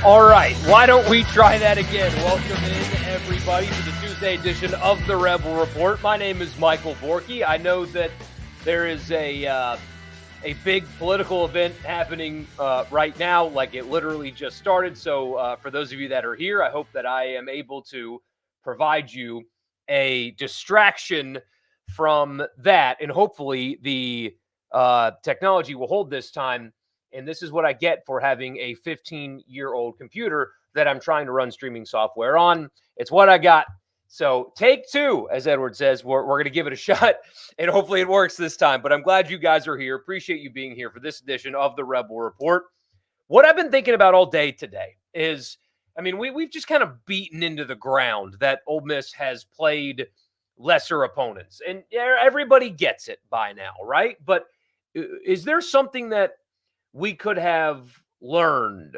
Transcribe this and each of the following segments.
All right, why don't we try that again? Welcome in, everybody, to the Tuesday edition of the Rebel Report. My name is Michael Borky. I know that there is a big political event happening right now, like it literally just started. So for those of you that are here, I hope that I am able to provide you a distraction from that, and hopefully the technology will hold this time. And this is what I get for having a 15-year-old computer that I'm trying to run streaming software on. It's what I got. So take two, as Edward says. We're going to give it a shot, and hopefully it works this time. But I'm glad you guys are here. Appreciate you being here for this edition of the Rebel Report. What I've been thinking about all day today is, I mean, we've just kind of beaten into the ground that Ole Miss has played lesser opponents. And everybody gets it by now, right? But is there something that we could have learned,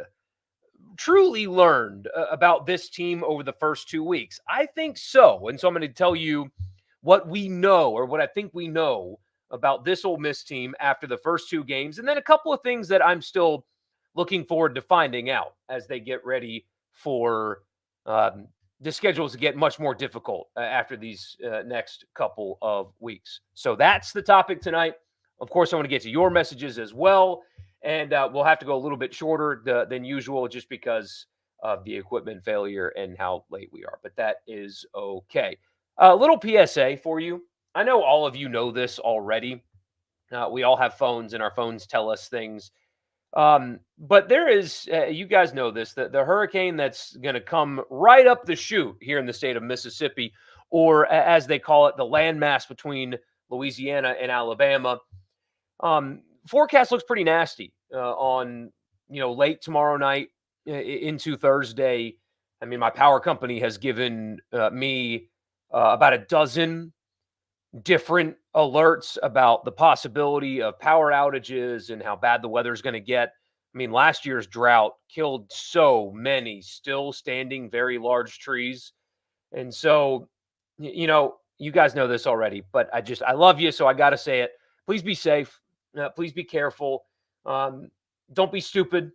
truly learned about this team over the first 2 weeks? I think so. And so I'm going to tell you what we know, or what I think we know about this Ole Miss team after the first two games, and then a couple of things that I'm still looking forward to finding out as they get ready for the schedules to get much more difficult after these next couple of weeks. So that's the topic tonight. Of course, I want to get to your messages as well. And we'll have to go a little bit shorter than usual just because of the equipment failure and how late we are. But that is okay. A little PSA for you. I know all of you know this already. We all have phones, and our phones tell us things. But there is, you guys know this, the hurricane that's going to come right up the chute here in the state of Mississippi, or as they call it, the landmass between Louisiana and Alabama. Forecast looks pretty nasty on, late tomorrow night into Thursday. I mean, my power company has given me about a dozen different alerts about the possibility of power outages and how bad the weather is going to get. I mean, last year's drought killed so many still standing, very large trees. And so, you guys know this already, but I love you, so I got to say it. Please be safe. Please be careful. Don't be stupid.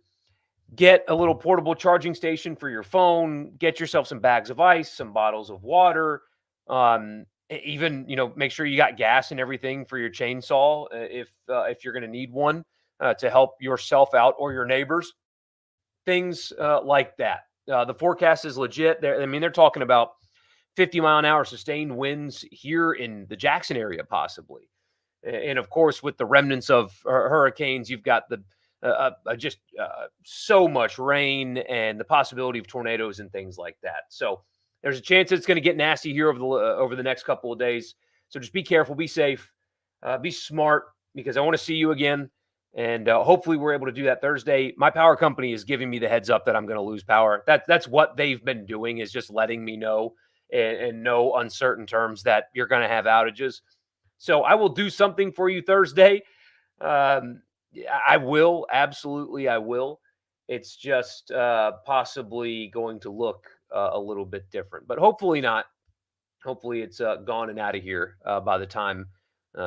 Get a little portable charging station for your phone. Get yourself some bags of ice, some bottles of water. Even, make sure you got gas and everything for your chainsaw if you're going to need one to help yourself out or your neighbors. Things like that. The forecast is legit. They're talking about 50-mile-an-hour sustained winds here in the Jackson area, possibly. And of course, with the remnants of hurricanes, you've got the just so much rain and the possibility of tornadoes and things like that. So there's a chance it's going to get nasty here over the next couple of days. So just be careful, be safe, be smart, because I want to see you again. And hopefully we're able to do that Thursday. My power company is giving me the heads up that I'm going to lose power. That's what they've been doing, is just letting me know in no uncertain terms that you're going to have outages. So I will do something for you Thursday. I will. Absolutely, I will. It's just possibly going to look a little bit different, but hopefully not. Hopefully it's gone and out of here by the time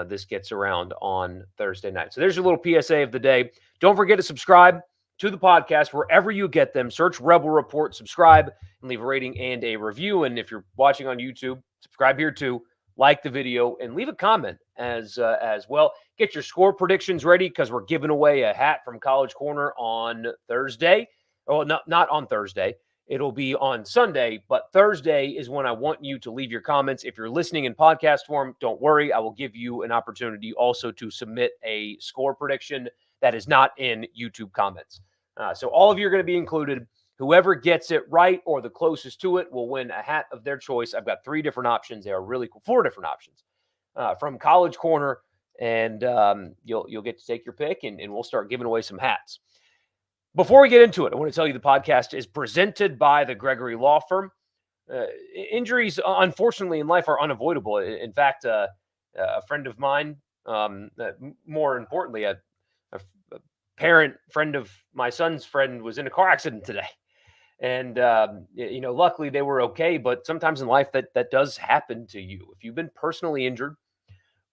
this gets around on Thursday night. So there's your little PSA of the day. Don't forget to subscribe to the podcast wherever you get them. Search Rebel Report, subscribe, and leave a rating and a review. And if you're watching on YouTube, subscribe here too. Like the video and leave a comment as well. Get your score predictions ready, because we're giving away a hat from College Corner on Thursday. Oh, not on Thursday. It'll be on Sunday, but Thursday is when I want you to leave your comments. If you're listening in podcast form, don't worry. I will give you an opportunity also to submit a score prediction that is not in YouTube comments. So all of you are going to be included. Whoever gets it right or the closest to it will win a hat of their choice. I've got 3 different options. They are really cool. 4 different options from College Corner, and you'll get to take your pick, and we'll start giving away some hats. Before we get into it, I want to tell you the podcast is presented by the Gregory Law Firm. Injuries, unfortunately, in life are unavoidable. In fact, a friend of mine, more importantly, a parent friend of my son's friend, was in a car accident today. And, luckily they were okay. But sometimes in life that does happen to you. If you've been personally injured,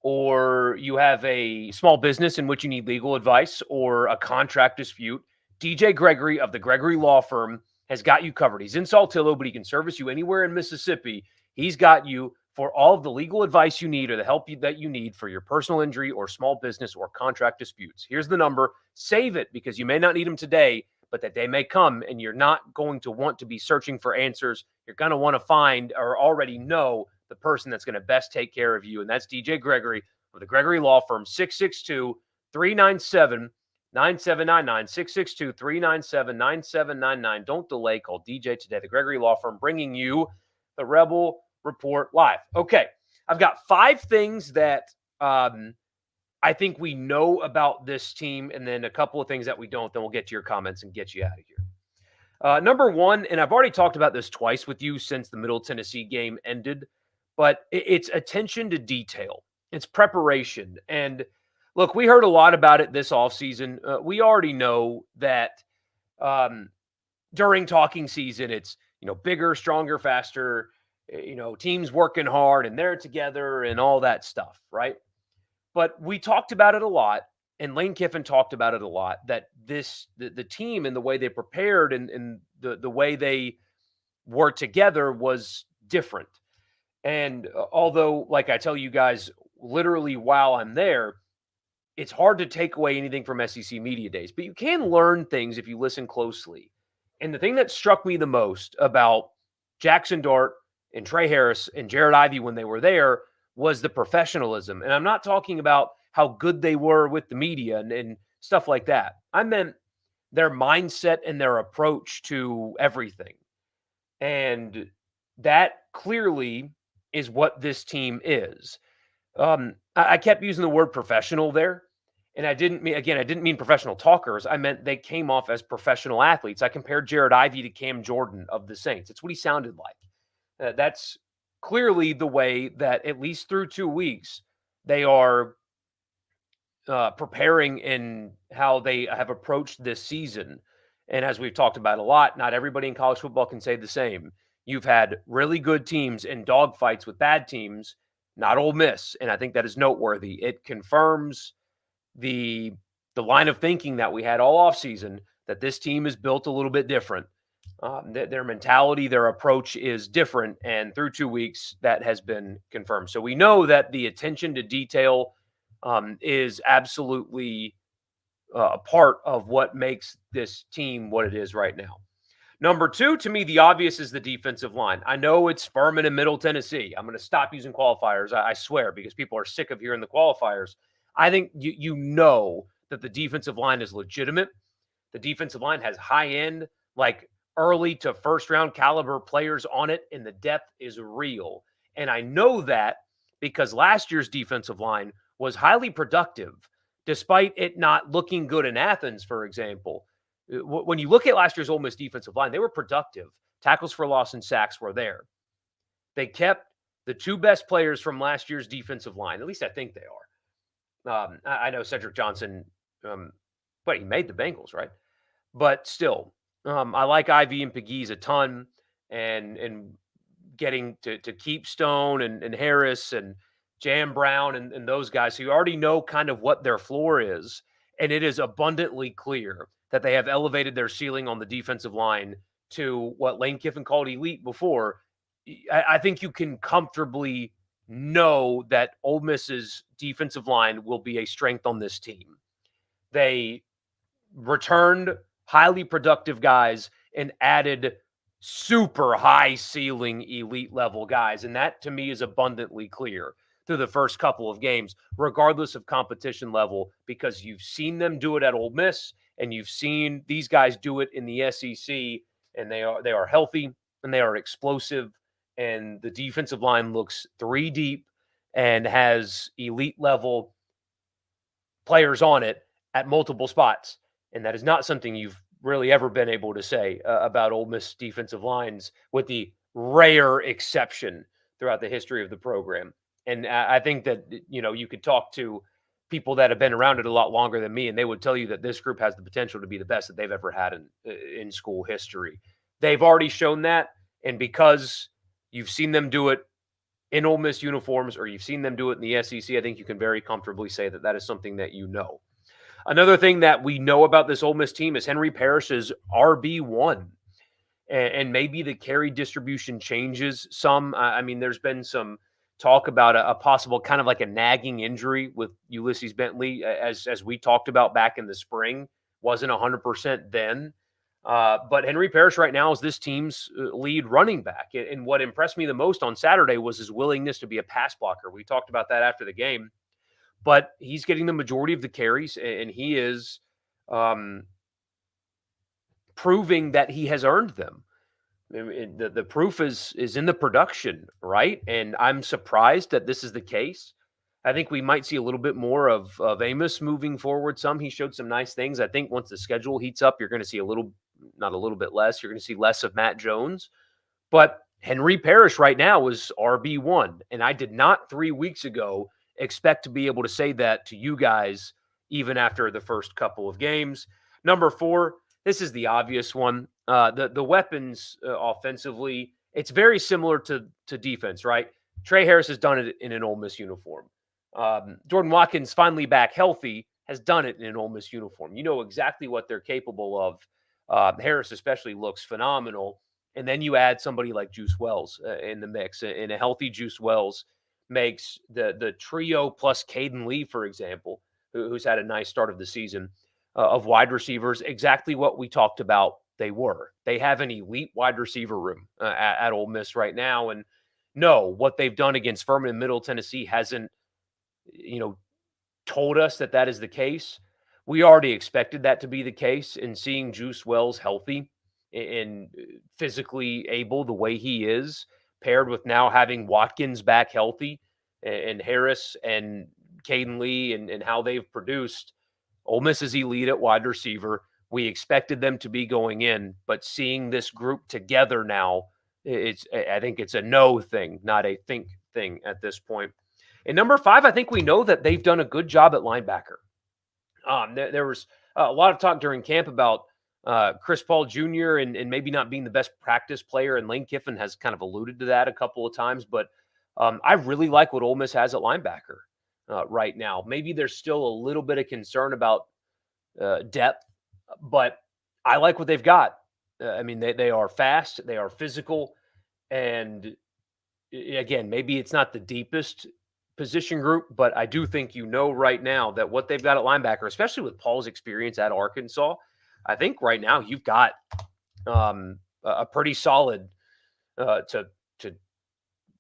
or you have a small business in which you need legal advice, or a contract dispute, DJ Gregory of the Gregory Law Firm has got you covered. He's in Saltillo, but he can service you anywhere in Mississippi. He's got you for all of the legal advice you need or the help that you need for your personal injury or small business or contract disputes. Here's the number. Save it because you may not need them today, but that day may come and you're not going to want to be searching for answers. You're going to want to find or already know the person that's going to best take care of you. And that's DJ Gregory of the Gregory Law Firm, 662-397-9799, 662-397-9799. Don't delay. Call DJ today. The Gregory Law Firm bringing you the Rebel Report live. Okay, I've got 5 things that I think we know about this team, and then a couple of things that we don't. Then we'll get to your comments and get you out of here. Number 1, and I've already talked about this twice with you since the Middle Tennessee game ended, but it's attention to detail. It's preparation. And look, we heard a lot about it this offseason. We already know that during talking season, it's bigger, stronger, faster, teams working hard and they're together and all that stuff, right? But we talked about it a lot, and Lane Kiffin talked about it a lot, that the team and the way they prepared and the way they were together was different. And although, like I tell you guys, literally while I'm there, it's hard to take away anything from SEC Media Days, but you can learn things if you listen closely. And the thing that struck me the most about Jackson Dart and Trey Harris and Jared Ivey when they were there was the professionalism. And I'm not talking about how good they were with the media and stuff like that. I meant their mindset and their approach to everything. And that clearly is what this team is. I kept using the word professional there. And I didn't mean professional talkers. I meant they came off as professional athletes. I compared Jared Ivey to Cam Jordan of the Saints. It's what he sounded like. That's clearly the way that, at least through 2 weeks, they are preparing in how they have approached this season. And as we've talked about a lot, not everybody in college football can say the same. You've had really good teams in dogfights with bad teams, not Ole Miss. And I think that is noteworthy. It confirms the line of thinking that we had all offseason, that this team is built a little bit different. Their mentality, their approach is different. And through 2 weeks, that has been confirmed. So we know that the attention to detail is absolutely a part of what makes this team what it is right now. Number 2, to me, the obvious is the defensive line. I know it's Furman and Middle Tennessee. I'm going to stop using qualifiers, I swear, because people are sick of hearing the qualifiers. I think you know that the defensive line is legitimate. The defensive line has high-end, like early to first-round caliber players on it, and the depth is real. And I know that because last year's defensive line was highly productive, despite it not looking good in Athens, for example. When you look at last year's Ole Miss defensive line, they were productive. Tackles for loss and sacks were there. They kept the 2 best players from last year's defensive line. At least I think they are. I know Cedric Johnson, but he made the Bengals, right? But still, I like Ivy and Pegues a ton, and getting to keep Stone and Harris and Jam Brown and those guys. So you already know kind of what their floor is, and it is abundantly clear that they have elevated their ceiling on the defensive line to what Lane Kiffin called elite before. I think you can comfortably know that Ole Miss's defensive line will be a strength on this team. They returned highly productive guys and added super high ceiling elite level guys. And that to me is abundantly clear through the first couple of games, regardless of competition level, because you've seen them do it at Ole Miss and you've seen these guys do it in the SEC, and they are healthy and they are explosive. And the defensive line looks 3 deep and has elite level players on it at multiple spots. And that is not something you've really ever been able to say about Ole Miss defensive lines, with the rare exception throughout the history of the program. And I think that, you could talk to people that have been around it a lot longer than me, and they would tell you that this group has the potential to be the best that they've ever had in school history. They've already shown that. And because you've seen them do it in Ole Miss uniforms, or you've seen them do it in the SEC, I think you can very comfortably say that that is something that you know. Another thing that we know about this Ole Miss team is Henry Parrish is RB1. And maybe the carry distribution changes some. I mean, there's been some talk about a possible kind of like a nagging injury with Ulysses Bentley, as we talked about back in the spring. Wasn't 100% then. But Henry Parrish right now is this team's lead running back. And what impressed me the most on Saturday was his willingness to be a pass blocker. We talked about that after the game. But he's getting the majority of the carries, and he is proving that he has earned them. The proof is in the production, right? And I'm surprised that this is the case. I think we might see a little bit more of Amos moving forward some. He showed some nice things. I think once the schedule heats up, you're going to see not a little bit less. You're going to see less of Matt Jones. But Henry Parrish right now is RB1. And I did not 3 weeks ago expect to be able to say that to you guys, even after the first couple of games. Number 4, this is the obvious one. The weapons offensively, it's very similar to defense, right? Trey Harris has done it in an Ole Miss uniform. Jordan Watkins, finally back healthy, has done it in an Ole Miss uniform. You know exactly what they're capable of. Harris especially looks phenomenal. And then you add somebody like Juice Wells in the mix. And a healthy Juice Wells makes the trio plus Caden Lee, for example, who's had a nice start of the season, of wide receivers, exactly what we talked about they were. They have an elite wide receiver room at Ole Miss right now. And no, what they've done against Furman and Middle Tennessee hasn't, told us that is the case. We already expected that to be the case, and seeing Juice Wells healthy and physically able the way he is, paired with now having Watkins back healthy and Harris and Caden Lee and how they've produced, Ole Miss is elite at wide receiver. We expected them to be going in, but seeing this group together now, I think it's a no thing, not a think thing at this point. And number 5, I think we know that they've done a good job at linebacker. There was a lot of talk during camp about Chris Paul Jr. and maybe not being the best practice player, and Lane Kiffin has kind of alluded to that a couple of times. But I really like what Ole Miss has at linebacker right now. Maybe there's still a little bit of concern about depth, but I like what they've got. I mean, they are fast, they are physical, and again, maybe it's not the deepest position group, but I do think right now that what they've got at linebacker, especially with Paul's experience at Arkansas, I think right now you've got a pretty solid to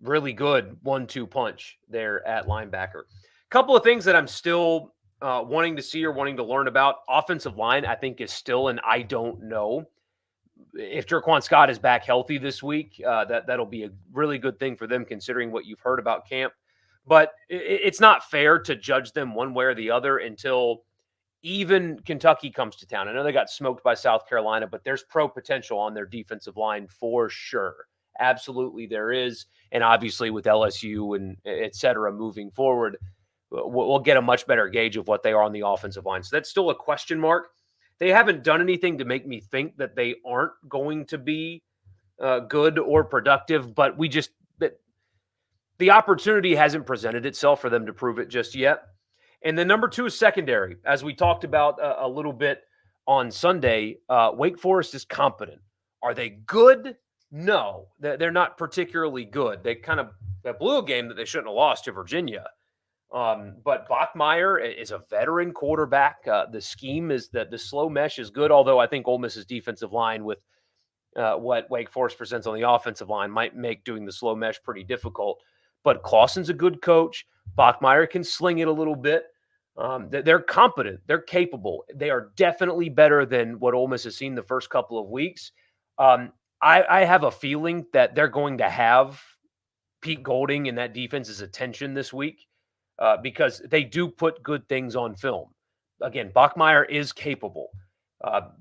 really good 1-2 punch there at linebacker. Couple of things that I'm still wanting to see or wanting to learn about. Offensive line, I think, is still an I don't know. If Jerquan Scott is back healthy this week, that'll be a really good thing for them, considering what you've heard about camp. But it's not fair to judge them one way or the other until even Kentucky comes to town. I know they got smoked by South Carolina, but there's pro potential on their defensive line for sure. Absolutely there is. And obviously with LSU and et cetera moving forward, we'll get a much better gauge of what they are on the offensive line. So that's still a question mark. They haven't done anything to make me think that they aren't going to be good or productive, but the opportunity hasn't presented itself for them to prove it just yet. And then number 2 is secondary. As we talked about a little bit on Sunday, Wake Forest is competent. Are they good? No, they're not particularly good. They blew a game that they shouldn't have lost to Virginia. But Bachmeier is a veteran quarterback. The scheme is that the slow mesh is good, although I think Ole Miss's defensive line with what Wake Forest presents on the offensive line might make doing the slow mesh pretty difficult. But Clawson's a good coach. Bachmeier can sling it a little bit. They're competent. They're capable. They are definitely better than what Ole Miss has seen the first couple of weeks. I have a feeling that they're going to have Pete Golding and that defense's attention this week because they do put good things on film. Again, Bachmeier is capable.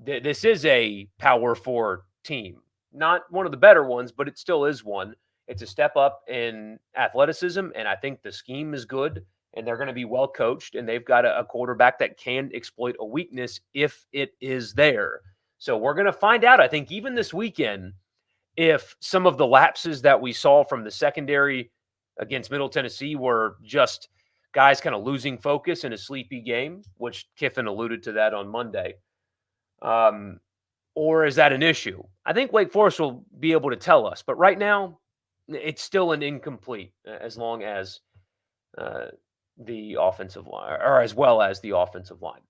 This is a Power 4 team. Not one of the better ones, but it still is one. It's a step up in athleticism, and I think the scheme is good, and they're going to be well coached, and they've got a quarterback that can exploit a weakness if it is there. So we're going to find out, I think, even this weekend, if some of the lapses that we saw from the secondary against Middle Tennessee were just guys kind of losing focus in a sleepy game, which Kiffin alluded to that on Monday? Or is that an issue? I think Wake Forest will be able to tell us, but right now, it's still an incomplete as long as uh, the offensive line, or as well as the offensive line.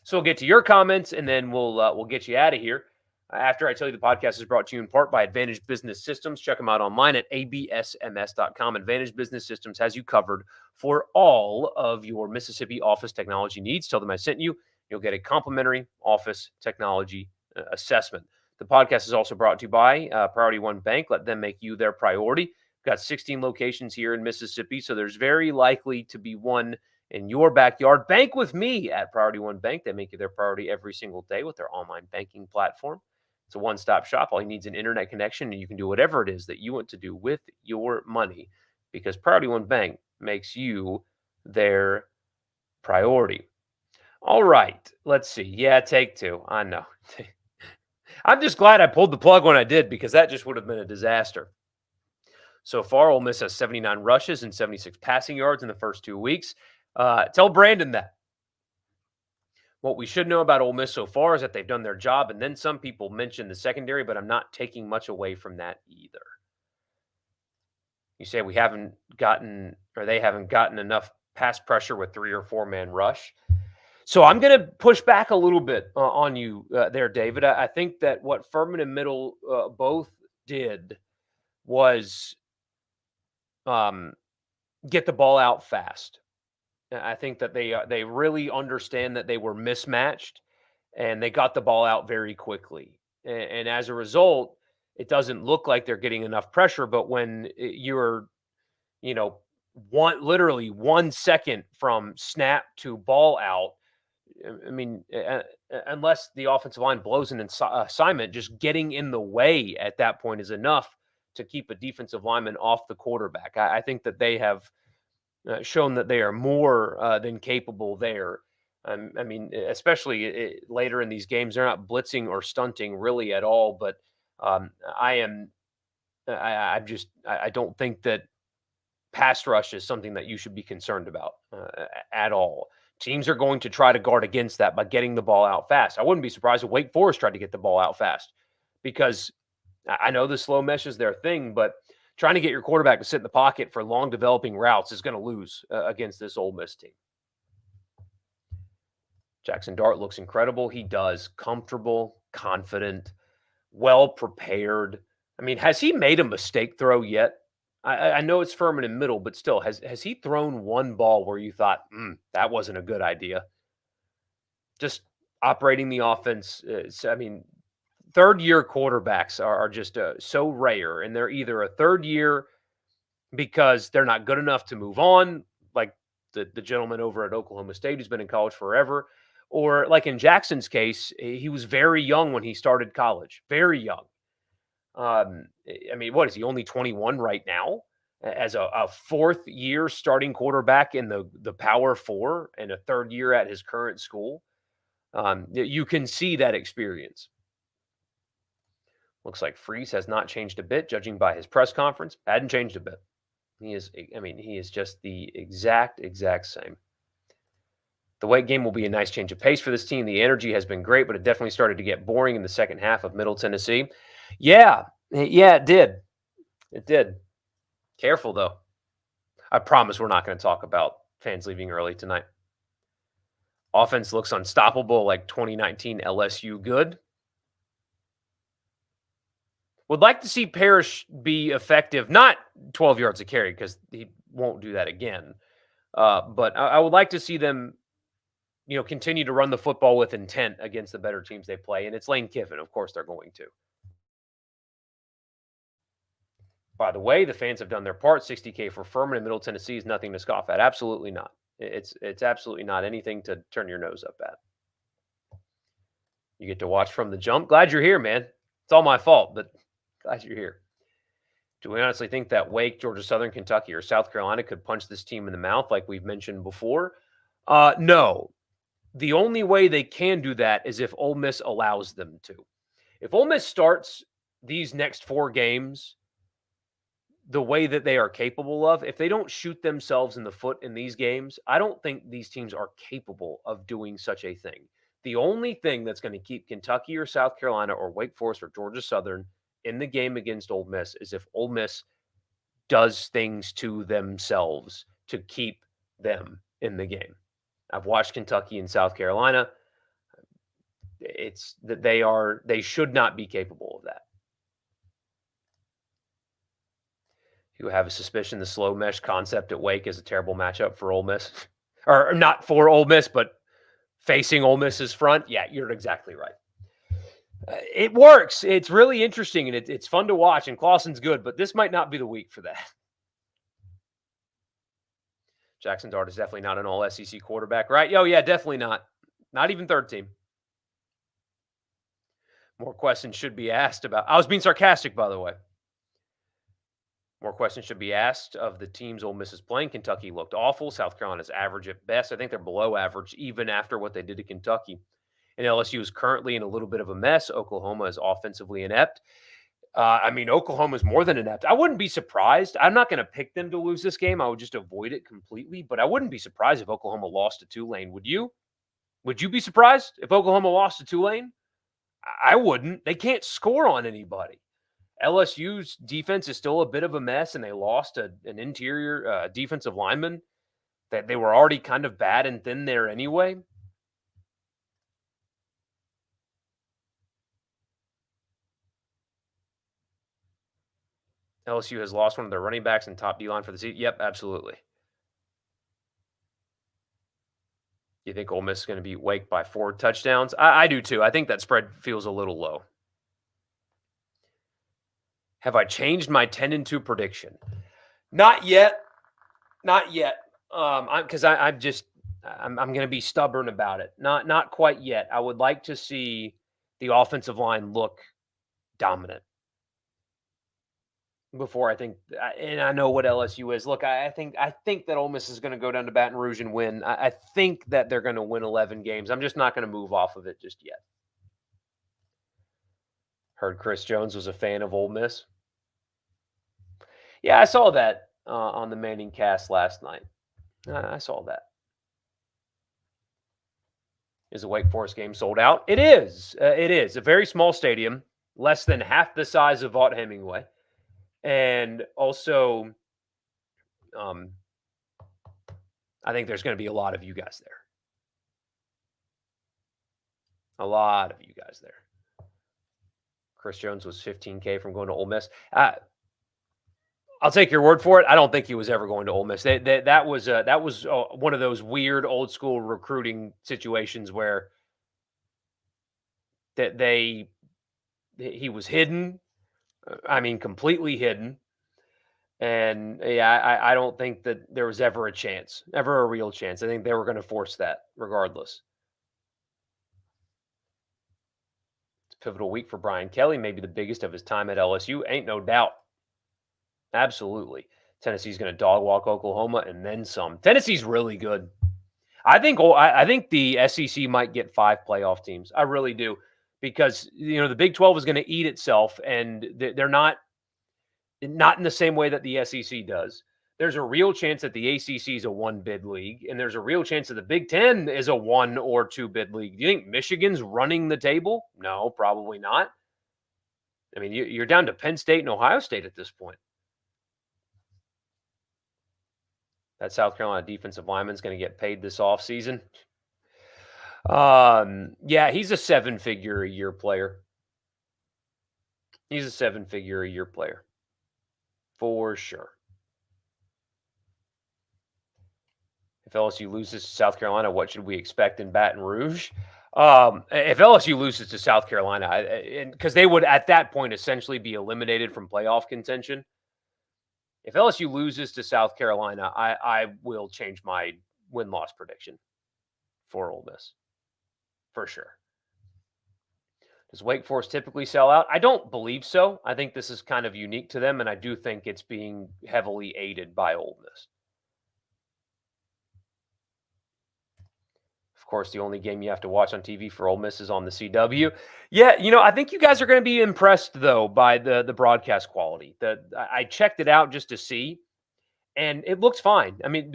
So we'll get to your comments, and then we'll get you out of here. After I tell you the podcast is brought to you in part by Advantage Business Systems. Check them out online at absms.com. Advantage Business Systems has you covered for all of your Mississippi office technology needs. Tell them I sent you. You'll get a complimentary office technology assessment. The podcast is also brought to you by Priority One Bank. Let them make you their priority. We've got 16 locations here in Mississippi, so there's very likely to be one in your backyard. Bank with me at Priority One Bank. They make you their priority every single day with their online banking platform. It's a one-stop shop. All you need is an internet connection, and you can do whatever it is that you want to do with your money because Priority One Bank makes you their priority. All right, let's see. Yeah, take two. I know. I'm just glad I pulled the plug when I did because that just would have been a disaster. So far, Ole Miss has 79 rushes and 76 passing yards in the first 2 weeks. Tell Brandon that. What we should know about Ole Miss so far is that they've done their job, and then some people mention the secondary, but I'm not taking much away from that either. You say we haven't gotten, or they haven't gotten enough pass pressure with 3 or 4 man rush. So I'm going to push back a little bit on you there, David. I think that what Furman and Middle both did was get the ball out fast. I think that they really understand that they were mismatched, and they got the ball out very quickly. And as a result, it doesn't look like they're getting enough pressure. But when you're, literally 1 second from snap to ball out, I mean, unless the offensive line blows an assignment, just getting in the way at that point is enough to keep a defensive lineman off the quarterback. I think that they have shown that they are more than capable there. I mean, especially later in these games, they're not blitzing or stunting really at all. But I don't think that pass rush is something that you should be concerned about at all. Teams are going to try to guard against that by getting the ball out fast. I wouldn't be surprised if Wake Forest tried to get the ball out fast because I know the slow mesh is their thing, but trying to get your quarterback to sit in the pocket for long developing routes is going to lose against this Ole Miss team. Jackson Dart looks incredible. He does. Comfortable, confident, well prepared. I mean, has he made a mistake throw yet? I know it's Furman and Middle, but still, has he thrown one ball where you thought, that wasn't a good idea? Just operating the offense. Third-year quarterbacks are just so rare, and they're either a third year because they're not good enough to move on, like the gentleman over at Oklahoma State who's been in college forever, or like in Jackson's case, he was very young when he started college, very young. What is he, only 21 right now? As a fourth-year starting quarterback in the Power Four and a third year at his current school, you can see that experience. Looks like Freeze has not changed a bit, judging by his press conference. Hadn't changed a bit. He is just the exact same. The Wake game will be a nice change of pace for this team. The energy has been great, but it definitely started to get boring in the second half of Middle Tennessee. Yeah, it did. It did. Careful, though. I promise we're not going to talk about fans leaving early tonight. Offense looks unstoppable, like 2019 LSU good. Would like to see Parrish be effective, not 12 yards a carry, because he won't do that again. But I would like to see them, continue to run the football with intent against the better teams they play. And it's Lane Kiffin. Of course, they're going to. By the way, the fans have done their part. $60K for Furman in Middle Tennessee is nothing to scoff at. Absolutely not. It's absolutely not anything to turn your nose up at. You get to watch from the jump. Glad you're here, man. It's all my fault, but glad you're here. Do we honestly think that Wake, Georgia Southern, Kentucky, or South Carolina could punch this team in the mouth like we've mentioned before? No. The only way they can do that is if Ole Miss allows them to. If Ole Miss starts these next 4 games the way that they are capable of, if they don't shoot themselves in the foot in these games, I don't think these teams are capable of doing such a thing. The only thing that's going to keep Kentucky or South Carolina or Wake Forest or Georgia Southern in the game against Ole Miss is if Ole Miss does things to themselves to keep them in the game. I've watched Kentucky and South Carolina. It's that they should not be capable of that. You have a suspicion the slow mesh concept at Wake is a terrible matchup for Ole Miss, or not for Ole Miss, but facing Ole Miss's front. Yeah, you're exactly right. It works. It's really interesting, and it's fun to watch, and Clawson's good, but this might not be the week for that. Jackson Dart is definitely not an all-SEC quarterback, right? Oh, yeah, definitely not. Not even third team. More questions should be asked about. I was being sarcastic, by the way. More questions should be asked of the teams Ole Miss is playing. Kentucky looked awful. South Carolina's average at best. I think they're below average even after what they did to Kentucky. And LSU is currently in a little bit of a mess. Oklahoma is offensively inept. Oklahoma is more than inept. I wouldn't be surprised. I'm not going to pick them to lose this game. I would just avoid it completely. But I wouldn't be surprised if Oklahoma lost to Tulane. Would you? Would you be surprised if Oklahoma lost to Tulane? I wouldn't. They can't score on anybody. LSU's defense is still a bit of a mess, and they lost an interior defensive lineman that they were already kind of bad and thin there anyway. LSU has lost one of their running backs and top D-line for the season. Yep, absolutely. You think Ole Miss is going to beat Wake by 4 touchdowns? I do too. I think that spread feels a little low. Have I changed my 10-2 prediction? Not yet. Not yet. Because I'm going to be stubborn about it. Not quite yet. I would like to see the offensive line look dominant before I think, and I know what LSU is. Look, I think that Ole Miss is going to go down to Baton Rouge and win. I think that they're going to win 11 games. I'm just not going to move off of it just yet. Heard Chris Jones was a fan of Ole Miss. Yeah, I saw that on the Manning cast last night. I saw that. Is the Wake Forest game sold out? It is. It is. A very small stadium, less than half the size of Vaught-Hemingway. And also, I think there's going to be a lot of you guys there. A lot of you guys there. Chris Jones was $15K from going to Ole Miss. I'll take your word for it. I don't think he was ever going to Ole Miss. That was one of those weird old school recruiting situations where he was hidden. I mean, completely hidden. And yeah, I don't think that there was ever a real chance. I think they were going to force that regardless. It's a pivotal week for Brian Kelly, maybe the biggest of his time at LSU. Ain't no doubt. Absolutely. Tennessee's going to dog walk Oklahoma and then some. Tennessee's really good. I think the SEC might get 5 playoff teams. I really do, because the Big 12 is going to eat itself, and they're not in the same way that the SEC does. There's a real chance that the ACC is a 1-bid league, and there's a real chance that the Big 10 is a 1 or 2-bid league. Do you think Michigan's running the table? No, probably not. I mean, you're down to Penn State and Ohio State at this point. That South Carolina defensive lineman's going to get paid this offseason. Yeah, he's a 7-figure-a-year player. He's a 7-figure-a-year player. For sure. If LSU loses to South Carolina, what should we expect in Baton Rouge? If LSU loses to South Carolina, because they would at that point essentially be eliminated from playoff contention. If LSU loses to South Carolina, I will change my win-loss prediction for Ole Miss. For sure. Does Wake Forest typically sell out? I don't believe so. I think this is kind of unique to them, and I do think it's being heavily aided by Ole Miss. Of course, the only game you have to watch on TV for Ole Miss is on the CW. Yeah, I think you guys are going to be impressed though by the broadcast quality. I checked it out just to see, and it looks fine. I mean,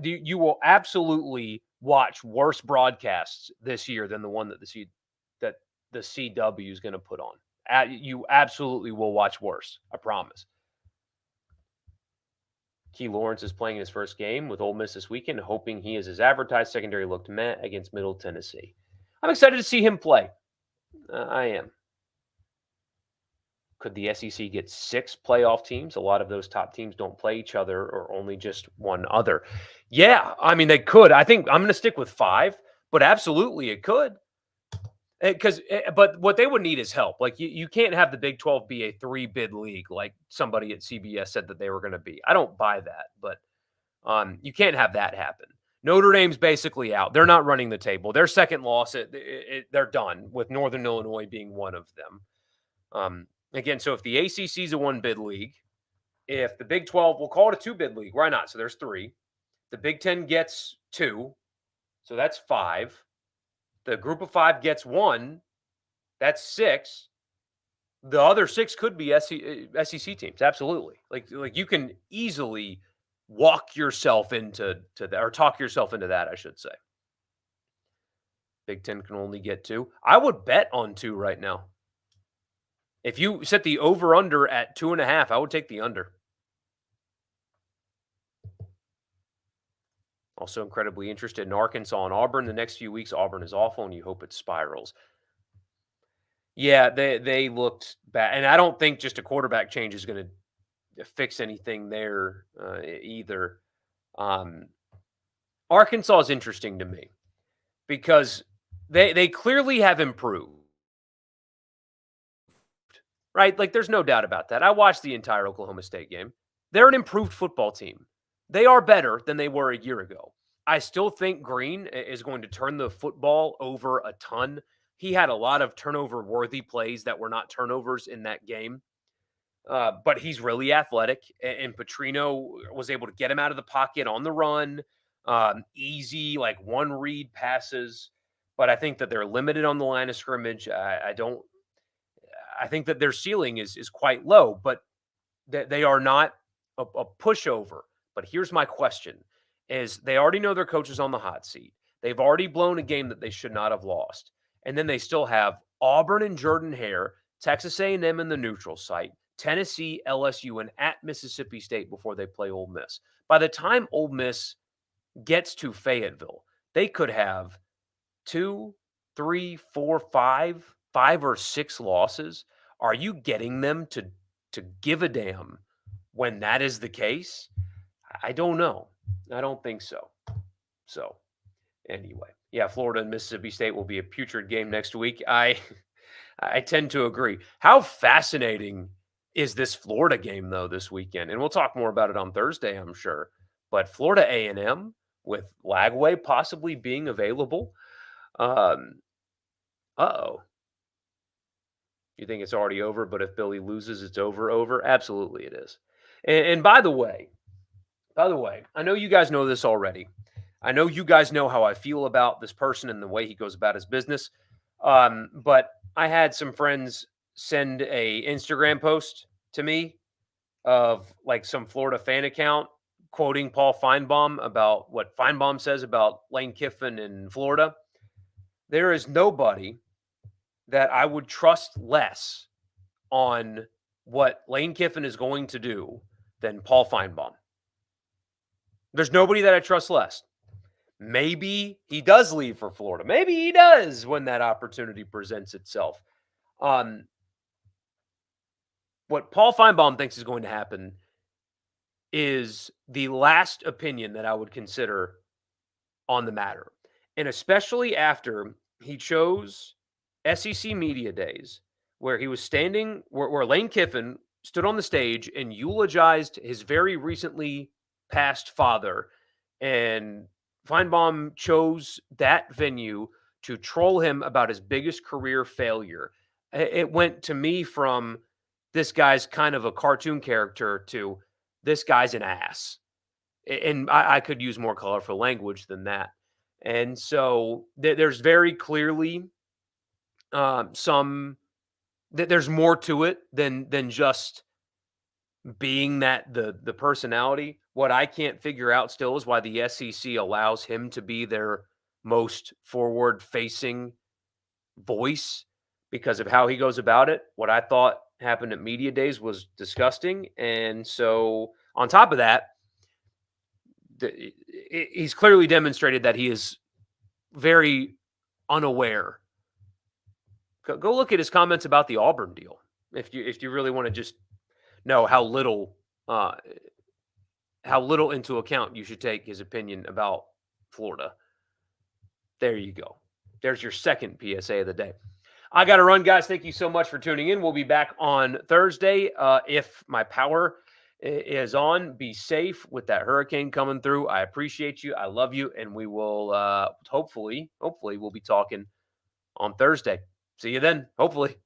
you will absolutely watch worse broadcasts this year than the one that the CW is going to put on. You absolutely will watch worse. I promise. Key Lawrence is playing his first game with Ole Miss this weekend, hoping he is as advertised. Secondary looked meh against Middle Tennessee. I'm excited to see him play. I am. Could the SEC get 6 playoff teams? A lot of those top teams don't play each other or only just one other. Yeah, I mean, they could. I think I'm going to stick with 5, but absolutely it could. But what they would need is help. Like you can't have the Big 12 be a 3-bid league like somebody at CBS said that they were going to be. I don't buy that, but you can't have that happen. Notre Dame's basically out. They're not running the table. Their second loss, they're done, with Northern Illinois being one of them. Again, so if the ACC is a 1-bid league, if the Big 12, we'll call it a 2-bid league. Why not? So there's 3. The Big 10 gets 2, so that's 5. The group of 5 gets 1, that's 6. The other 6 could be SEC teams. Absolutely. Like you can easily walk yourself into that, or talk yourself into that, I should say. Big 10 can only get 2. I would bet on 2 right now. If you set the over-under at 2.5, I would take the under. Also incredibly interested in Arkansas and Auburn. The next few weeks, Auburn is awful, and you hope it spirals. Yeah, they looked bad. And I don't think just a quarterback change is going to fix anything there either. Arkansas is interesting to me because they clearly have improved. Right? Like, there's no doubt about that. I watched the entire Oklahoma State game. They're an improved football team. They are better than they were a year ago. I still think Green is going to turn the football over a ton. He had a lot of turnover-worthy plays that were not turnovers in that game. But he's really athletic, and Petrino was able to get him out of the pocket on the run. Easy, like one-read passes. But I think that they're limited on the line of scrimmage. I think that their ceiling is quite low, but they are not a pushover. But here's my question, is they already know their coach is on the hot seat. They've already blown a game that they should not have lost. And then they still have Auburn and Jordan-Hare, Texas A&M in the neutral site, Tennessee, LSU, and at Mississippi State before they play Ole Miss. By the time Ole Miss gets to Fayetteville, they could have 2, 3, 4, 5 or 6 losses. Are you getting them to give a damn when that is the case? I don't know. I don't think so. So, anyway, yeah, Florida and Mississippi State will be a putrid game next week. I tend to agree. How fascinating is this Florida game, though, this weekend? And we'll talk more about it on Thursday, I'm sure. But Florida A&M with Lagway possibly being available. Uh-oh. You think it's already over, but if Billy loses, it's over? Absolutely it is. And by the way, I know you guys know this already. I know you guys know how I feel about this person and the way he goes about his business. But I had some friends send a Instagram post to me of like some Florida fan account quoting Paul Feinbaum about what Feinbaum says about Lane Kiffin in Florida. There is nobody that I would trust less on what Lane Kiffin is going to do than Paul Feinbaum. There's nobody that I trust less. Maybe he does leave for Florida. Maybe he does when that opportunity presents itself. What Paul Feinbaum thinks is going to happen is the last opinion that I would consider on the matter. And especially after he chose SEC Media Days, where he was standing, where Lane Kiffin stood on the stage and eulogized his very recently passed father. And Feinbaum chose that venue to troll him about his biggest career failure. It went to me from this guy's kind of a cartoon character to this guy's an ass. And I could use more colorful language than that. And so there's very clearly there's more to it than just being that the personality. What I can't figure out still is why the SEC allows him to be their most forward facing voice because of how he goes about it. What I thought happened at media days was disgusting. And so on top of that, he's clearly demonstrated that he is very unaware. Go look at his comments about the Auburn deal if you really want to just know uh, how little into account you should take his opinion about Florida. There you go. There's your second PSA of the day. I got to run, guys. Thank you so much for tuning in. We'll be back on Thursday. If my power is on, be safe with that hurricane coming through. I appreciate you. I love you. And we will hopefully we'll be talking on Thursday. See you then, hopefully.